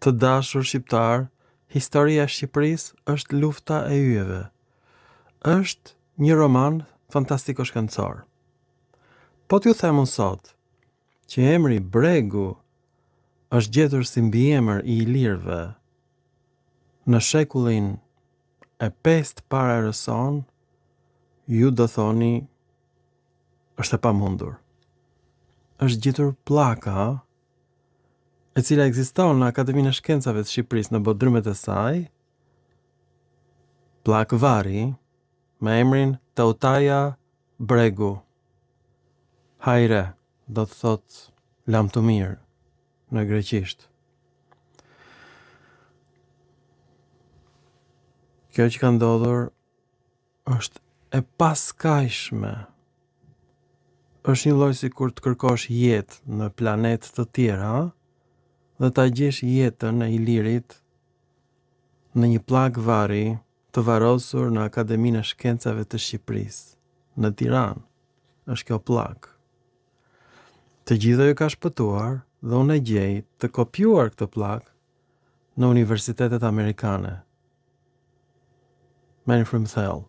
Të dashur shqiptar, historia e Shqipërisë është lufta e yjeve. Është një roman fantastiko-shkencor. Po t'ju them unë sot që emri Bregu është gjetur si mbiemër i ilirëve në shekullin e 5 para erës sonë, ju do thoni është e pamundur. Është gjetur pllaka e cila ekziston në Akademinë e Shkencave të Shqipërisë në bodrymet e saj, pllakë vari me emrin Teutaja Bregu. Hajre, do të thot lam të mirë në greqisht. Kjo që ka ndodhur është e paskajshme. Është një lloj si kur të kërkosh jetë në planet të tjera dhe ta gjesh jetën e ilirit në një pllakë vari të varrosur në Akademinë e Shkencave të Shqipërisë, në Tiranë. Është kjo pllakë. Të gjithë ju ka shpëtuar dhe unë e gjej të kopjuar këtë pllakë në universitetet amerikane. Merrni frymëthell.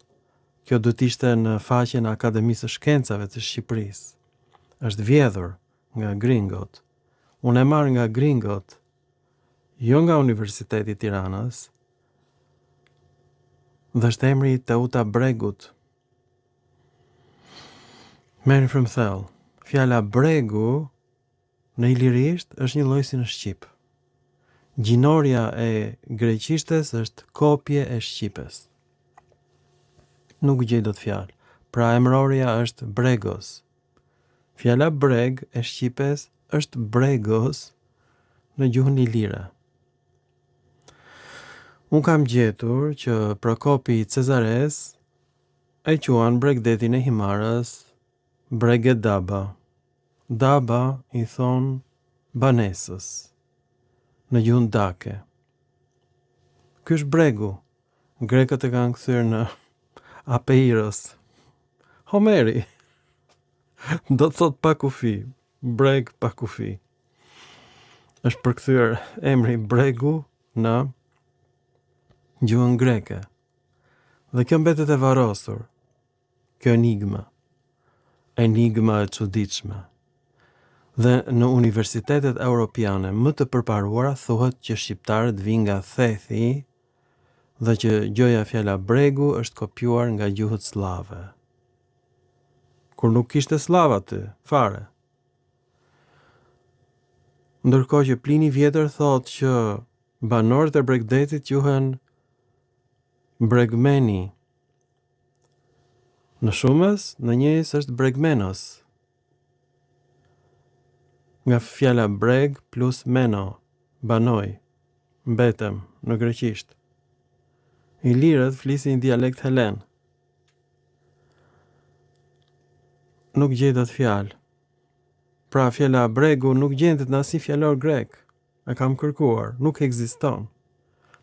Kjo do të ishte në faqen e Akademisë së Shkencave të Shqipërisë. Është vjedhur nga gringot. Unë e marr nga gringot, jo nga Universiteti i Tiranës. Dhe është emri i Teuta Bregut. Merrni frymëthell. Fjala Bregu në ilirisht është një lloj si në shqip. Gjinoria e greqishtes është kopje e shqipes. Nuk gjej dot fjalë. Pra emërorja është Bregos. Fjala breg e shqipes është Bregos në gjuhën ilire. Unë kam gjetur që Prokopi Cezares e quan bregdetin e Himarës Brege Daba. Daba i thon banesës në gjuhën dake. Ky është Bregu. Grekët e kanë kthyer në Apeiros. Homeri do të thot pa kufi. Breg pa kufi. Është përkthyer emri Bregu në gjuhën greke. Dhe kjo mbetet e varrosur. Kjo enigma. Enigma e çuditshme. Dhe në universitetet europiane më të përparuara thuhet që shqiptarët vijnë nga Thethi dhe që gjoja fjala Bregu është kopjuar nga gjuhët slave. Kur nuk kishte slav aty, fare. Ndërkohë që Plini Vjetër thotë që banorët e Bregdetit quhen Bregmeni. Në shumës, në njëjës është Bregmenos. Nga fjala breg plus meno, banoj, mbetem në greqisht. Ilirët flisin dialekt helen. Nuk gjej dot fjalë. Pra fjala Bregu nuk gjendet në asnjë fjalor grek. E kam kërkuar, nuk ekziston.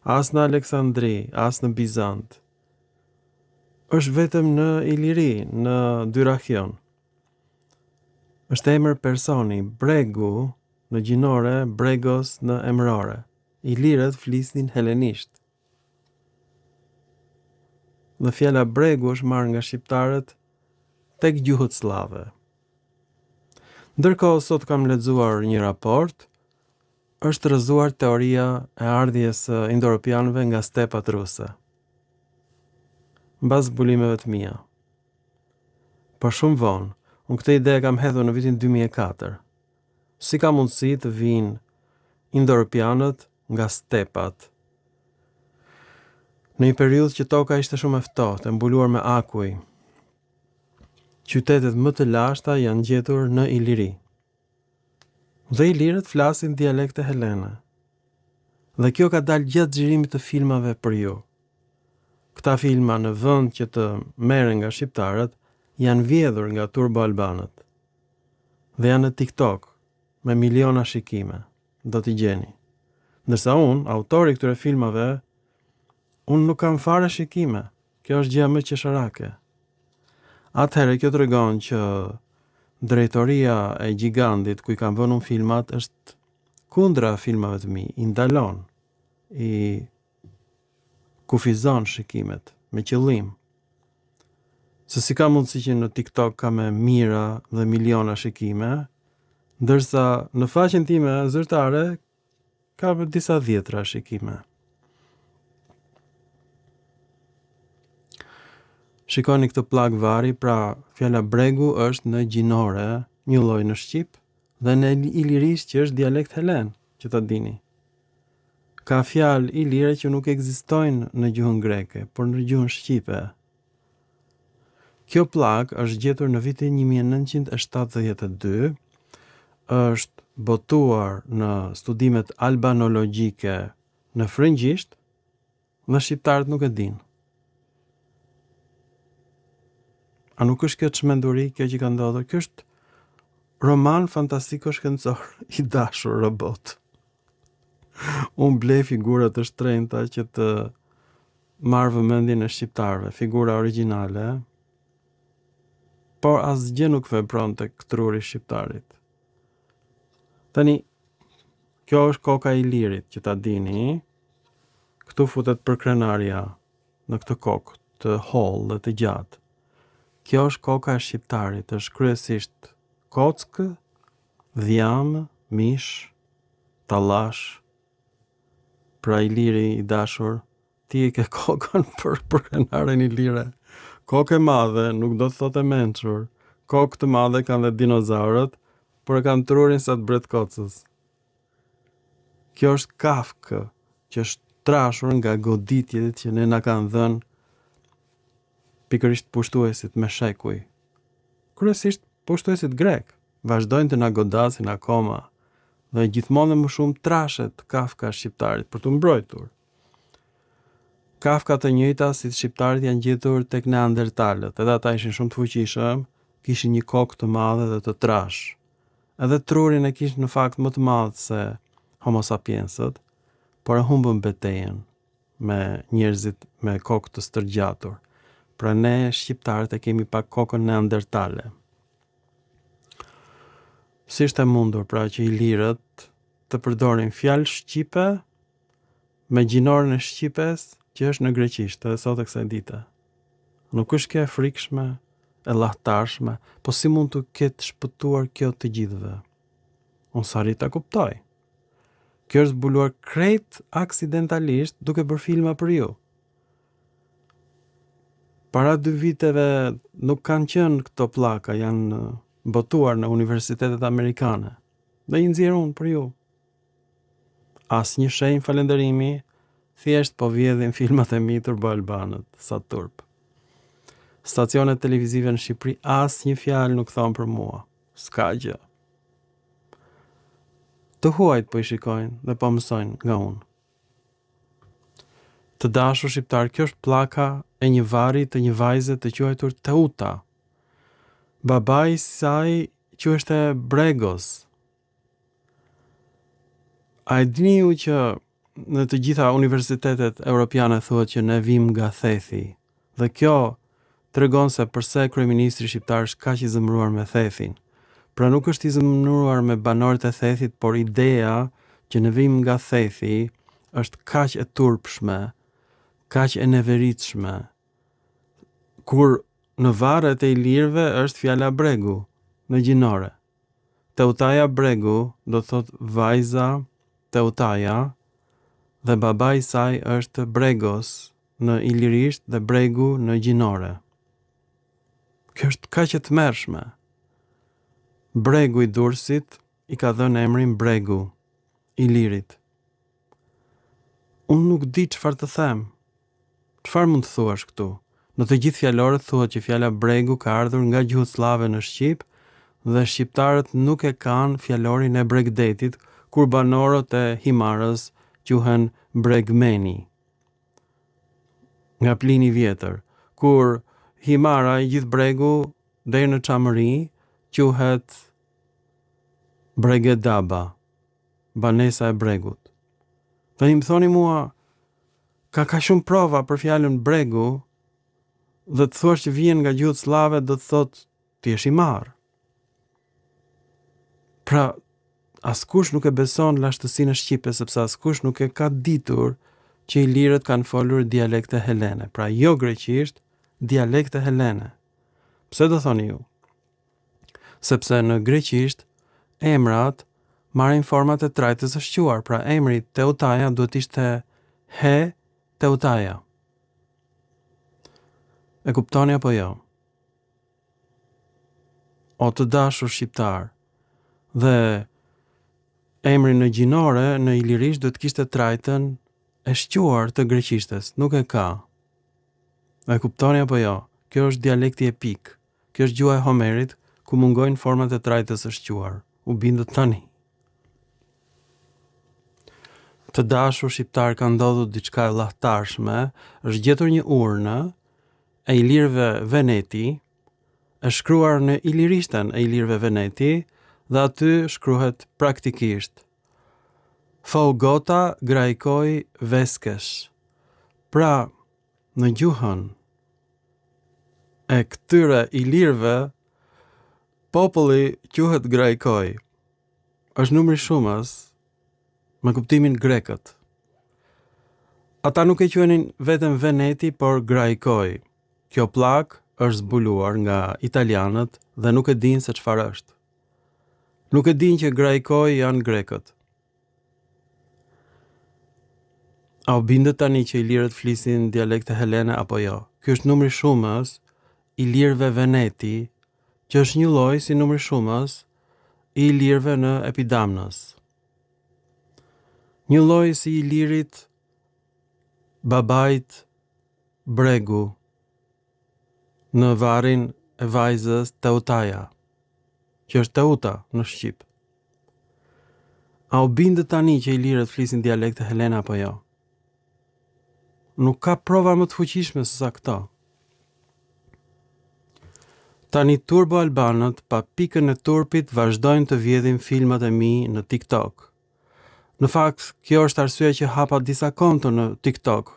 As në Aleksandri, as në Bizant. Është vetëm në Iliri, në Dyrachion. Është emër personi, Bregu në gjinore, Bregos në emërore. Ilirët flisnin helenisht. Dhe fjala Bregu është marrë nga shqiptarët tek gjuhët slave. Ndërkohë sot kam lexuar një raport, është rrëzuar teoria e ardhjes së indo-europianëve nga stepat ruse. Mbas zbulimeve të mia. Por shumë vonë, unë këtë ide kam hedhur në vitin 2004. Si ka mundësi të vinë indo-europianët nga stepat? Në një periudhë që toka ishte shumë e ftohtë, e mbuluar me akuj. Qytetet më të lashta janë gjetur në Iliri. Dhe ilirët flasin dialekte helene. Dhe kjo ka dalë gjatë xhirimit të filmave për ju. Këta filma në vend që të merren nga shqiptarët janë vjedhur nga turbo-albanët. Dhe janë në TikTok me miliona shikime. Do t'i gjeni. Ndërsa unë, autori këtyre filmave, unë nuk kam fare shikime. Kjo është gjë më qesharake. Atëherë kjo tregon që drejtoria e Gjigandit ku i kam vënë filmat është kundra filmave të mi, i ndalon, i kufizon shikimet me qëllim. Se si ka mundësi që në TikTok ka me mijëra dhe miliona shikime, ndërsa në faqen time zyrtare ka për disa dhjetra shikime. Shikoni këtë plag vari, pra fjala bregu është në gjinore, një lloj në shqip, dhe në ilirisht që është dialekt helen, që ta dini. Ka fjalë ilire që nuk ekzistojnë në gjuhën greke, por në gjuhën shqipe. Kjo plag është gjetur në vitin 1972, është botuar në studimet albanologjike në frëngjisht, dhe shqiptarët nuk e dinë. A nuk është kjo çmenduri, kjo që ka ndodhur? Kjo është roman fantastiko shkencor i dashur robot. Unë blej figura të shtrenjta që të marrë vëmendjen e shqiptarëve, figura origjinale, por asgjë nuk vepron tek truri shqiptarit. Tani, kjo është koka e lirit, që ta dini. Këtu futet përkrenarja në këtë kokë të hollë dhe të gjatë. Kjo është koka e shqiptarit, është kryesisht kockë, dhjam, mish, tallash. Pra Iliri i dashur, ti e ke kokën për krenaren Ilire. Kokë e madhe, nuk do të thotë e mençur. Kokë të madhe kanë dhe dinozaurët, por e kanë trurin sa të bret kocës. Kjo është kafkë, që është trashur nga goditjet që ne na kanë dhënë pikërisht pushtuesit me shekuj. Kryesisht pushtuesit grek vazhdojnë të na godasin akoma dhe gjithmonë më shumë trashet Kafka shqiptarit për të mbrojtur. Kafka të njëjta si shqiptarit janë gjetur tek neandertalët, edhe ata ishin shumë të fuqishëm, kishin një kokë të madhe dhe të trash. Edhe trurin e kishin në fakt më të madh se Homo sapiensët, por e humbën betejën me njerëzit me kokë të stërgjatur. Pra ne shqiptarët e kemi pak kokën neandertale. Si është e mundur pra që ilirët të përdorin fjalë shqipe me gjinoren e shqipes që është në greqisht edhe sot e kësaj dite. Nuk është kjo e frikshme, e llahtarshme, po si mund të ketë shpëtuar kjo të gjithëve? Unë sa rita kuptoj. Kjo është zbuluar krejt aksidentalisht duke bërë filma për ju. Para 2 viteve nuk kanë qenë këto pllaka, janë botuar në universitetet amerikane. Dhe i nxjerr unë për ju. Asnjë shenjë falënderimi, thjesht po vjedhin filmat e mi turbo-albanët, sa turp. Stacionet televizive në Shqipëri asnjë fjalë nuk thonë për mua. S'ka gjë. Të huajt po i shikojnë dhe po mësojnë nga unë. Të dashur shqiptar, kjo është pllaka e një vari të një vajze të quajtur Teuta. Babai i saj quheshte Bregos. A e dini ju që në të gjitha universitetet europiane thuhet që ne vim nga Thethi, dhe kjo tregon se përse kryeministri shqiptar është kaq i zemëruar me Thethin. Pra nuk është i zemëruar me banorët e Thethit, por ideja që ne vim nga Thethi është kaq e turpshme, kaq e neveritshme, kur në varret e ilirëve është fjala bregu në gjinore. Teutaja bregu do thot vajza Teutaja dhe babai i saj është Bregos në ilirisht dhe bregu në gjinore. Kjo është kaq e tmerrshme. Bregu i Durrësit i ka dhënë emrin Bregu Ilirit. Unë nuk di çfarë të them. Çfarë mund të thuash këtu? Në të gjithë fjalorët thuhet që fjala bregu ka ardhur nga gjuhëslave në Shqip dhe shqiptarët nuk e kanë fjalorin e Bregdetit, kur banorët e Himarës quhen Bregmeni. Nga Plini i Vjetër, kur Himara i gjithë bregu deri në Çamëri quhet Bregedaba, banesa e bregut. Tani më thoni mua, ka shumë prova për fjalën bregu, dhe të thuash që vjen nga gjuhët slave do të thotë ti je i marr. Pra, askush nuk e beson lashtësinë shqipe, sepse askush nuk e ka ditur që ilirët kanë folur dialekte helene, pra jo greqisht, dialekte helene. Pse do thoni ju? Sepse në greqisht emrat marrin format e trajtës së shquar, pra emri Teutaja duhet ishte he Teutaja. E kuptoni apo jo? O të dashur shqiptar. Dhe emri në gjinore në ilirisht duhet kishte trajtën e shquar të greqishtes, nuk e ka. E kuptoni apo jo? Kjo është dialekti epik. Kjo është gjuha e Homerit, ku mungojnë format e trajtës së shquar. U bindët tani. Të dashur shqiptar, ka ndodhur diçka e llahtarshme, është gjetur një urnë e ilirëve Veneti, e shkruar në ilirishten e ilirëve Veneti, dhe aty shkruhet praktikisht Faugota graikoi veskesh. Pra, në gjuhën e këtyre ilirëve, populli quhet graikoi. Është numri shumës, me kuptimin grekët. Ata nuk e quhenin vetëm Veneti, por graikoi. Kjo pllak është zbuluar nga italianët dhe nuk e dinë se çfarë është. Nuk e dinë që graikoi janë grekët. A u bindët tani që ilirët flisin dialekte helene apo jo? Ky është numri shumës i ilirëve Veneti, që është një lloj si numri shumës i ilirëve në Epidamnos. Një lloj si i lirit babait Bregu në varrin e vajzës Teutaja, që është Teuta në Shqip. A u bindët tani që ilirët flisin dialekte helene apo jo? Nuk ka prova më të fuqishme se sa këto. Tani turbo-albanët, pa pikën e turpit, vazhdojnë të vjedhin filmat e mi në TikTok. Në fakt, kjo është arsyeja që hapa disa konto në TikTok,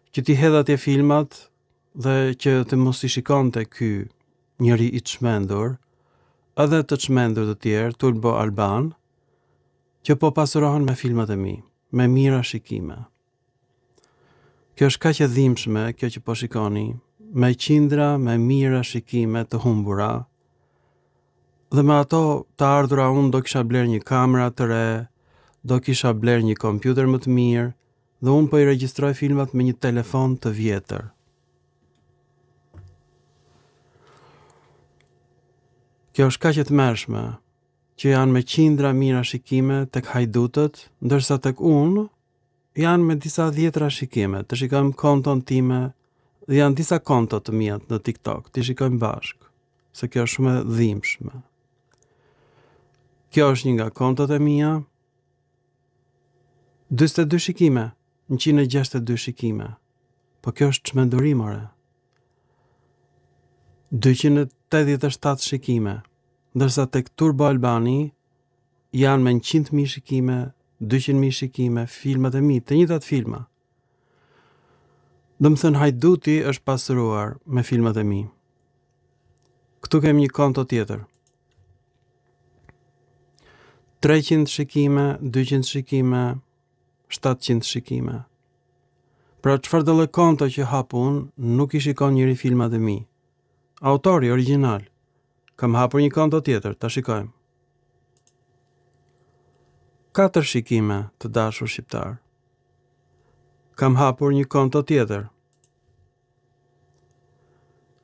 që t'i hedh atje filmat dhe që të mos i shikonte ky njeri i çmendur, edhe të çmendur të tjerë, turbo-alban, që po pasurohen me filmat e mi, me mira shikime. Kjo është kaq e dhimbshme, kjo që po shikoni, me qindra, me mira shikime të humbura, dhe me ato të ardhura unë do kisha bler një kamera të re, do kisha bler një kompjuter më të mirë, dhe unë po i regjistroj filmat me një telefon të vjetër. Kjo është kaq e tmerrshme, që janë me qindra mira shikime tek hajdutët, ndërsa tek unë janë me disa dhjetra shikime. Të shikojmë konton time, dhe janë disa konto të mia në TikTok, të shikojmë bashkë, se kjo është shumë e dhimbshme. Kjo është një nga kontot e mia, 42 shikime, 162 shikime. Po kjo është çmenduri more. 287 shikime, ndërsa tek Turbo Albani janë me 100.000 shikime, 200.000 shikime, filmat e mi, të njëjtat filma. Do më thënë hajduti është pasuruar me filmat e mi. Këtu kem një konto tjetër. 300 shikime, 200 shikime, 700 shikime. Pra çfarë do lloj konto që hap unë, nuk i shikon njëri filmat e mi. Autori original. Kam hapur një konto tjetër, ta shikojmë. 4 shikime, të dashur shqiptar. Kam hapur një konto tjetër.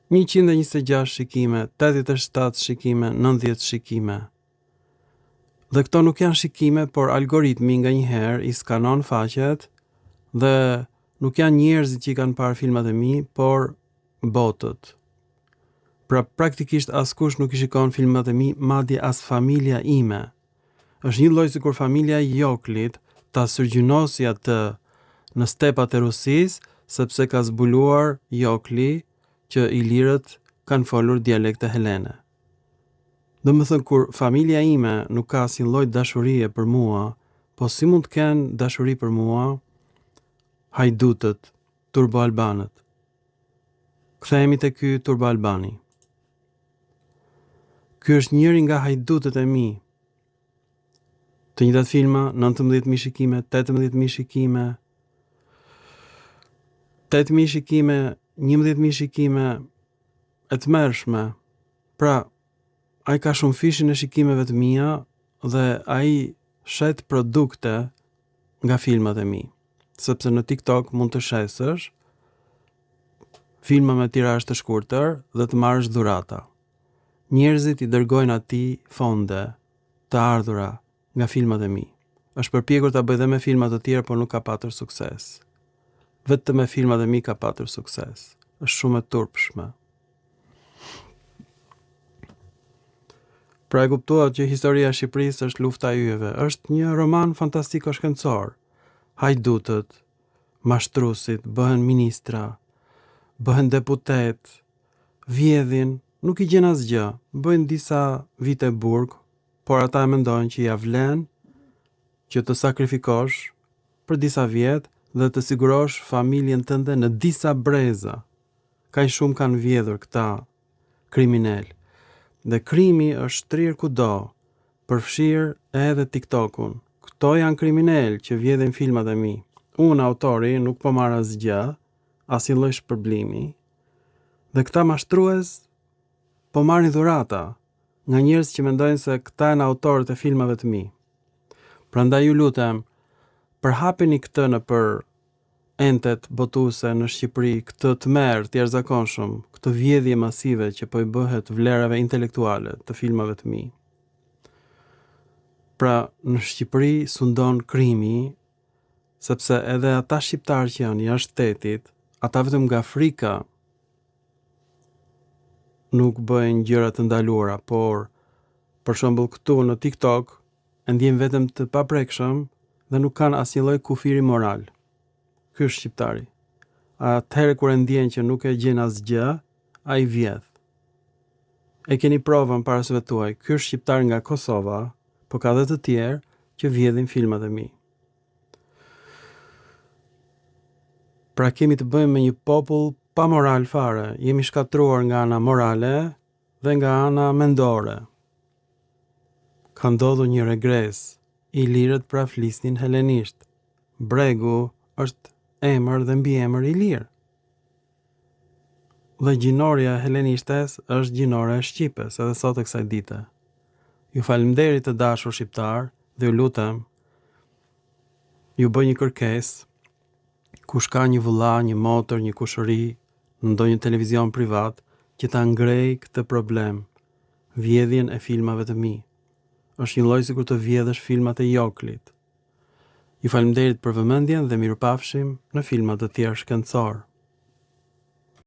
126 shikime, 87 shikime, 90 shikime. Dhe këto nuk janë shikime, por algoritmi nga njëherë i skanon faqet dhe nuk janë njerëzit që i kanë parë filmat e mi, por botët. Pra praktikisht askush nuk i shikon filmat e mi, madje as familja ime. Është një lloj sikur familja e Joklit ta sërgjynosi atë në stepat e Rusisë, sepse ka zbuluar Jokli që ilirët kanë folur dialekte helene. Do më thënë, kur familja ime nuk ka asnjë lloj dashurie për mua, po si mund të kenë dashuri për mua hajdutët, turbo-albanët. Kthehemi te ky turbo-albani. Ky është njëri nga hajdutët e mi. Të njëjtat filma, 19.000 shikime, 18.000 shikime, 8.000 shikime, 11.000 shikime, e të mërshme. Pra, ai ka shumë fishin e shikimeve të mia dhe ai shet produkte nga filmat e mi. Sepse në TikTok mund të shesësh filma me tirazh të shkurtër dhe të marrësh dhurata. Njerëzit i dërgojnë atij fonde të ardhura nga filmat e mi. Është përpjekur ta bëjë dhe me filma të tjerë, por nuk ka patur sukses. Vetëm me filmat e mi ka patur sukses. Është shumë e turpshme. Pra e kuptuat që historia e Shqipërisë është lufta e yjeve. Është një roman fantastiko-shkencor. Hajdutët, mashtruesit bëhen ministra, bëhen deputet, vjedhin, nuk i gjen asgjë. Bëjnë disa vite burg, por ata e mendojnë që ja vlen që të sakrifikosh për disa vjet dhe të sigurosh familjen tënde në disa breza. Kaq shumë kanë vjedhur këta kriminal. Dhe krimi është shtrirë kudo, përfshirë edhe TikTokun. Këto janë kriminal që vjedhin filmat e mi. Unë, autori, nuk po marr asgjë, asnjë lloj shpërblimi. Dhe këta mashtrues po marrin dhurata nga njerëz që mendojnë se këta janë autorët e filmave të mi. Prandaj ju lutem, përhapeni këtë në për entet botuese në Shqipëri, këtë tmerr të jashtëzakonshëm, këtë vjedhje masive që po i bëhet vlerave intelektuale të filmave të mi. Pra, në Shqipëri sundon krimi, sepse edhe ata shqiptarë që janë jashtë shtetit, ata vetëm nga frika nuk bëjnë gjëra të ndaluara, por për shembull këtu në TikTok e ndjen vetëm të paprekshëm dhe nuk kanë asnjë lloj kufiri moral. Ky është shqiptari. Atëherë kur e ndjen që nuk e gjen asgjë, ai vjedh. E keni provën para syve tuaj. Ky është shqiptar nga Kosova, por ka dhe të tjerë që vjedhin filmat e mi. Pra kemi të bëjmë me një popull pa moral fare. Jemi shkatruar nga ana morale dhe nga ana mendore. Ka ndodhur një regres. Ilirët pra flisnin helenisht. Bregu është emër dhe mbiemër i lirë. Dhe gjinoria helenishtes është gjinore e Shqipës, edhe sot e kësaj dite. Ju falemnderit të dashur shqiptar dhe ju lutem, ju bëj një kërkesë, kush ka një vëlla, një motër, një kushëri, në ndonjë televizion privat, që ta ngrej këtë problem, vjedhjen e filmave të mi. Është një lloj sikur të vjedhësh filmat e Joklit. Ju falemnderit për vëmendjen dhe mirupafshim në filma të tjerë shkencor.